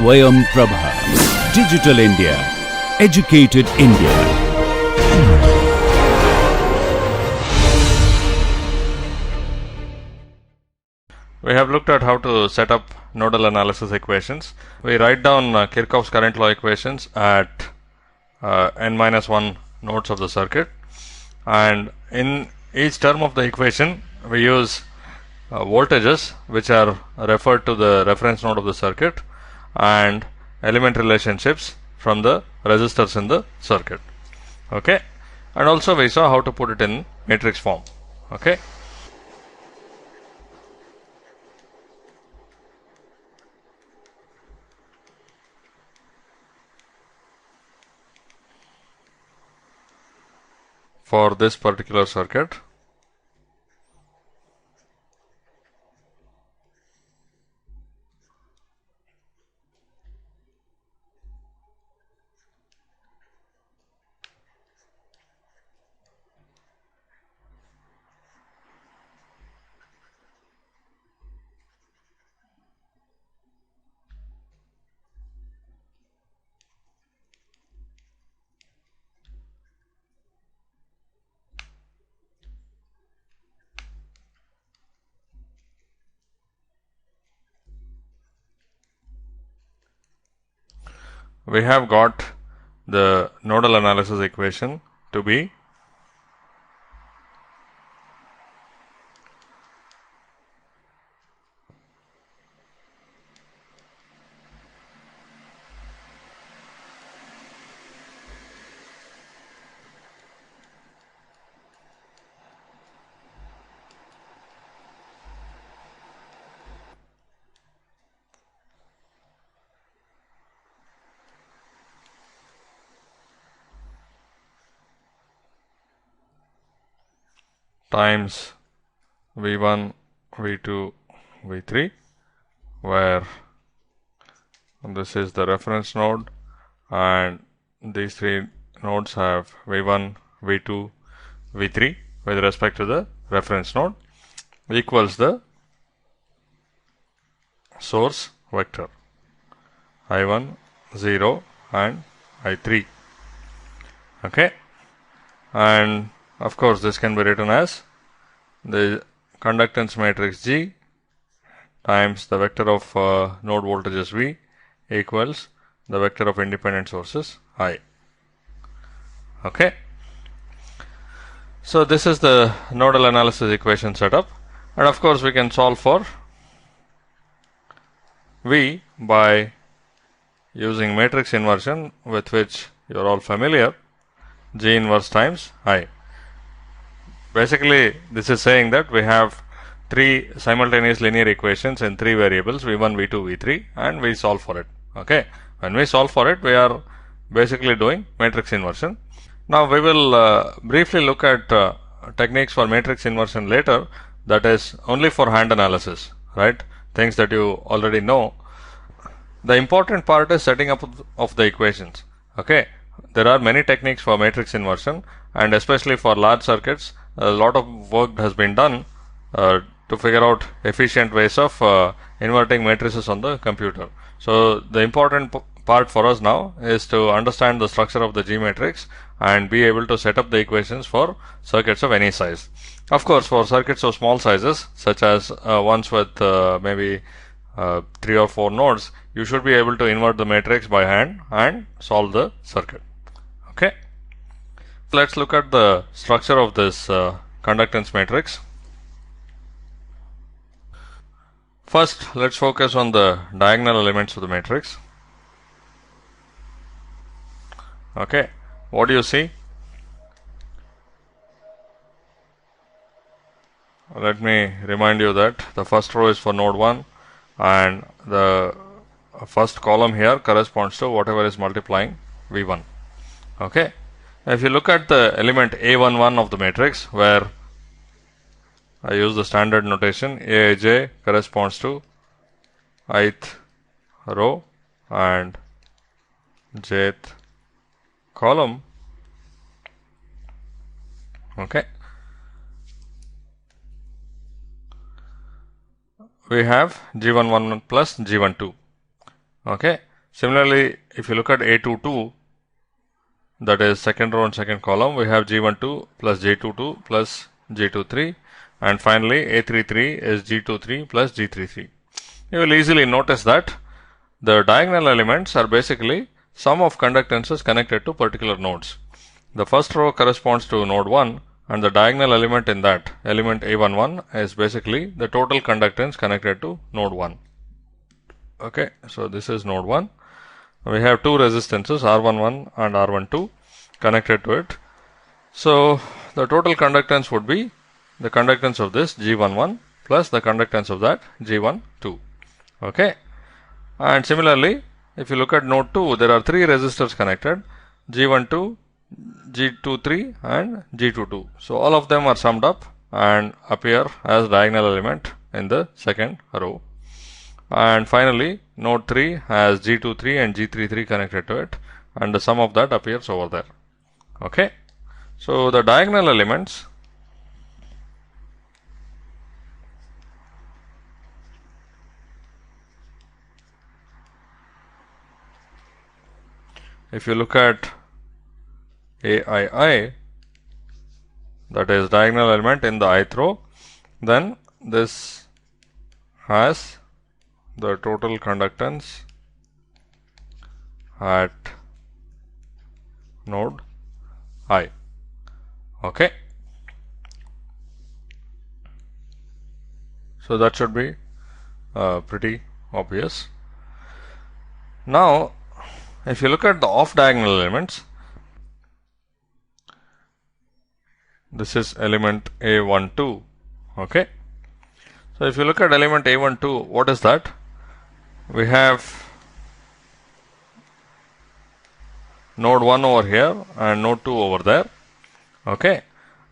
Swayam Prabha. Digital India. Educated India. We have looked at how to set up nodal analysis equations. We write down Kirchhoff's current law equations at n-1 nodes of the circuit, and in each term of the equation we use voltages which are referred to the reference node of the circuit and element relationships from the resistors in the circuit. Okay, and also we saw how to put it in matrix form. Okay. For this particular circuit, we have got the nodal analysis equation to be times V1, V2, V3, where this is the reference node and these three nodes have V1, V2, V3 with respect to the reference node, equals the source vector I1, 0 and I3. Okay, and of course this can be written as the conductance matrix G times the vector of node voltages V equals the vector of independent sources I. Okay, so this is the nodal analysis equation setup, and of course we can solve for V by using matrix inversion, with which you are all familiar, G inverse times I. Basically this is saying that we have three simultaneous linear equations in three variables V1, V2, V3, and we solve for it. Okay, when we solve for it we are basically doing matrix inversion. Now we will briefly look at techniques for matrix inversion later, that is only for hand analysis, right, things that you already know. The important part is setting up of the equations. Okay, there are many techniques for matrix inversion, and especially for large circuits a lot of work has been done to figure out efficient ways of inverting matrices on the computer. So the important part for us now is to understand the structure of the G matrix and be able to set up the equations for circuits of any size. Of course, for circuits of small sizes, such as ones with maybe 3 or 4 nodes, you should be able to invert the matrix by hand and solve the circuit. Okay, let's look at the structure of this conductance matrix. First, let's focus on the diagonal elements of the matrix. Okay, what do you see? Let me remind you that the first row is for node 1 and the first column here corresponds to whatever is multiplying V1. Okay, if you look at the element A11 of the matrix, where I use the standard notation, Aij corresponds to ith row and jth column. Okay, we have G11 plus G12. Okay, Similarly, if you look at A22, that is second row and second column, we have G12 plus G22 plus G23, and finally A33 is G23 plus G33. You will easily notice that the diagonal elements are basically sum of conductances connected to particular nodes. The first row corresponds to node 1, and the diagonal element in that, element A11, is basically the total conductance connected to node 1. Okay, so this is node 1. We have two resistances R11 and R12 connected to it. So the total conductance would be the conductance of this G11 plus the conductance of that G12. Okay, and similarly, if you look at node 2, there are three resistors connected, G12, G23 and G22. So all of them are summed up and appear as diagonal element in the second row. And finally, node 3 has G23 and G33 connected to it, and the sum of that appears over there. Okay, so the diagonal elements if you look at AII, that is diagonal element in the ith row, then this has the total conductance at node I. Okay, so that should be pretty obvious. Now, if you look at the off diagonal elements, this is element A12. Okay, so if you look at element A12, what is that? We have node 1 over here and node 2 over there. Okay,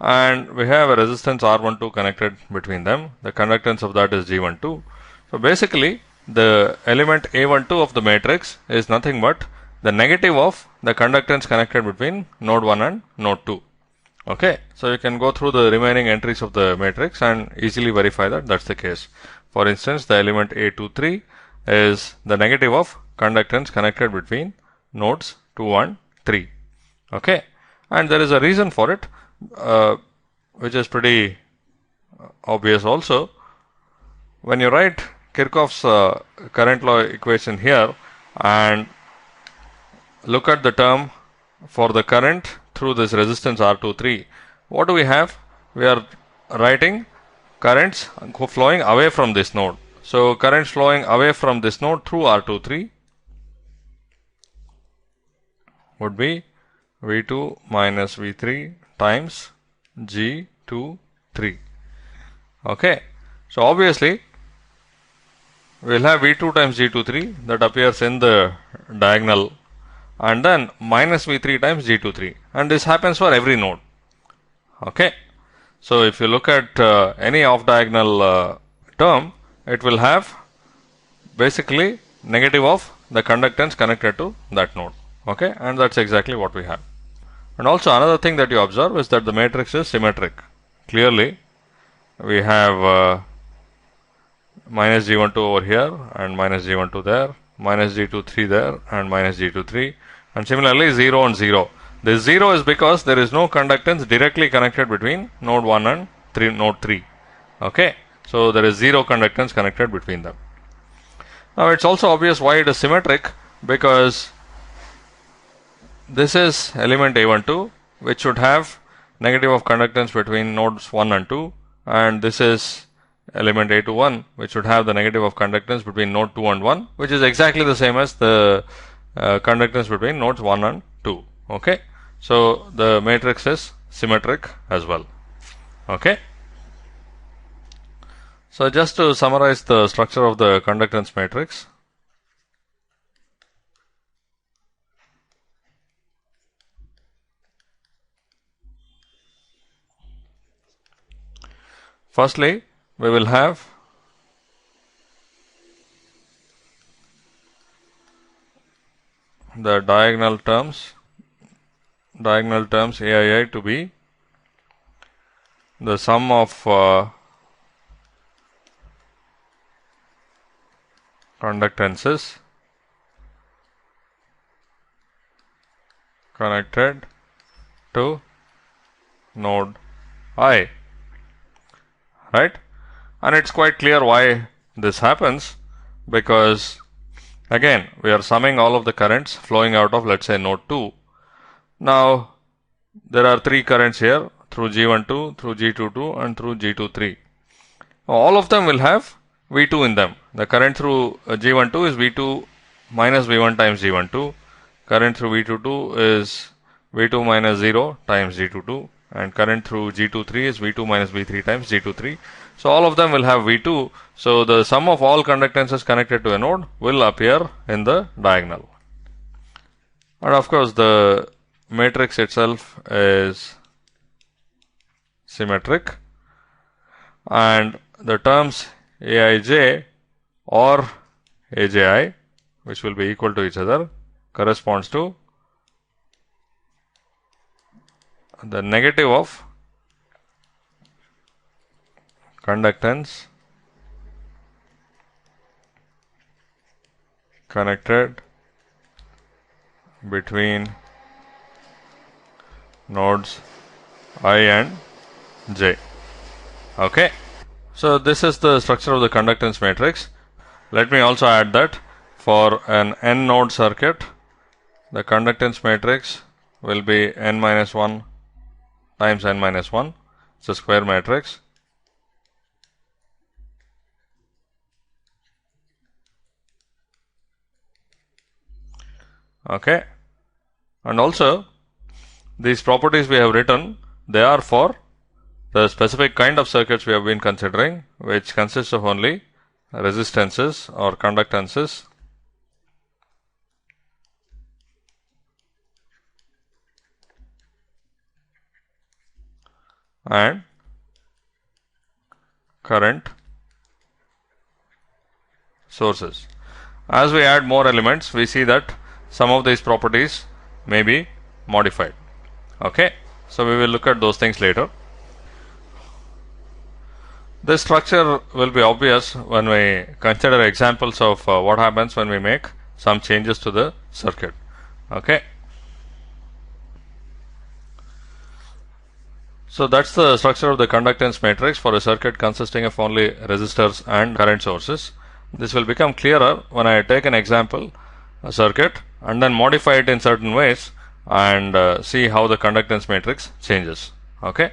and we have a resistance R12 connected between them. The conductance of that is G12. So basically, the element A12 of the matrix is nothing but the negative of the conductance connected between node 1 and node 2. Okay, so you can go through the remaining entries of the matrix and easily verify that that's the case. For instance, the element A23 is the negative of conductance connected between nodes 2 and 3. Okay, and there is a reason for it, which is pretty obvious also. When you write Kirchhoff's current law equation here and look at the term for the current through this resistance R23, what do we have? We are writing currents flowing away from this node. So currents flowing away from this node through R23 would be V2 minus V3 times G23. Okay, so obviously we will have V2 times G23 that appears in the diagonal, and then minus V3 times G23, and this happens for every node. Okay, so if you look at any off diagonal term, it will have basically negative of the conductance connected to that node. Okay, and that's exactly what we have. And also another thing that you observe is that the matrix is symmetric. Clearly, we have minus G12 over here and minus G12 there, minus G23 there and minus G23, and similarly 0 and 0. This 0 is because there is no conductance directly connected between node 1 and node 3. Okay, so there is 0 conductance connected between them. Now it's also obvious why it is symmetric, because this is element A12, which should have negative of conductance between nodes 1 and 2, and this is element A21, which should have the negative of conductance between node 2 and 1, which is exactly the same as the conductance between nodes 1 and 2. Okay, so the matrix is symmetric as well. Okay, so just to summarize the structure of the conductance matrix, firstly we will have the diagonal terms AII to be the sum of conductances connected to node I, right? And it's quite clear why this happens, because again we are summing all of the currents flowing out of, let's say, node 2. Now there are 3 currents here, through G12, through G22 and through G23. All of them will have V2 in them. The current through G12 is V2 minus V1 times G12. Current through V22 is V2 minus 0 times G22. And current through G23 is V2 minus V3 times G23. So all of them will have V2. So the sum of all conductances connected to a node will appear in the diagonal. And of course the matrix itself is symmetric, and the terms Aij or Aj, which will be equal to each other, corresponds to the negative of conductance connected between nodes I and J. Okay, so this is the structure of the conductance matrix. Let me also add that for an n node circuit, the conductance matrix will be n minus 1 times n minus 1. It's a square matrix. Okay, and also these properties we have written, they are for the specific kind of circuits we have been considering, which consists of only resistances or conductances and current sources. As we add more elements, we see that some of these properties may be modified. Okay, so we will look at those things later. This structure will be obvious when we consider examples of what happens when we make some changes to the circuit. Okay, so that's the structure of the conductance matrix for a circuit consisting of only resistors and current sources. This will become clearer when I take an example, a circuit, and then modify it in certain ways and see how the conductance matrix changes. Okay.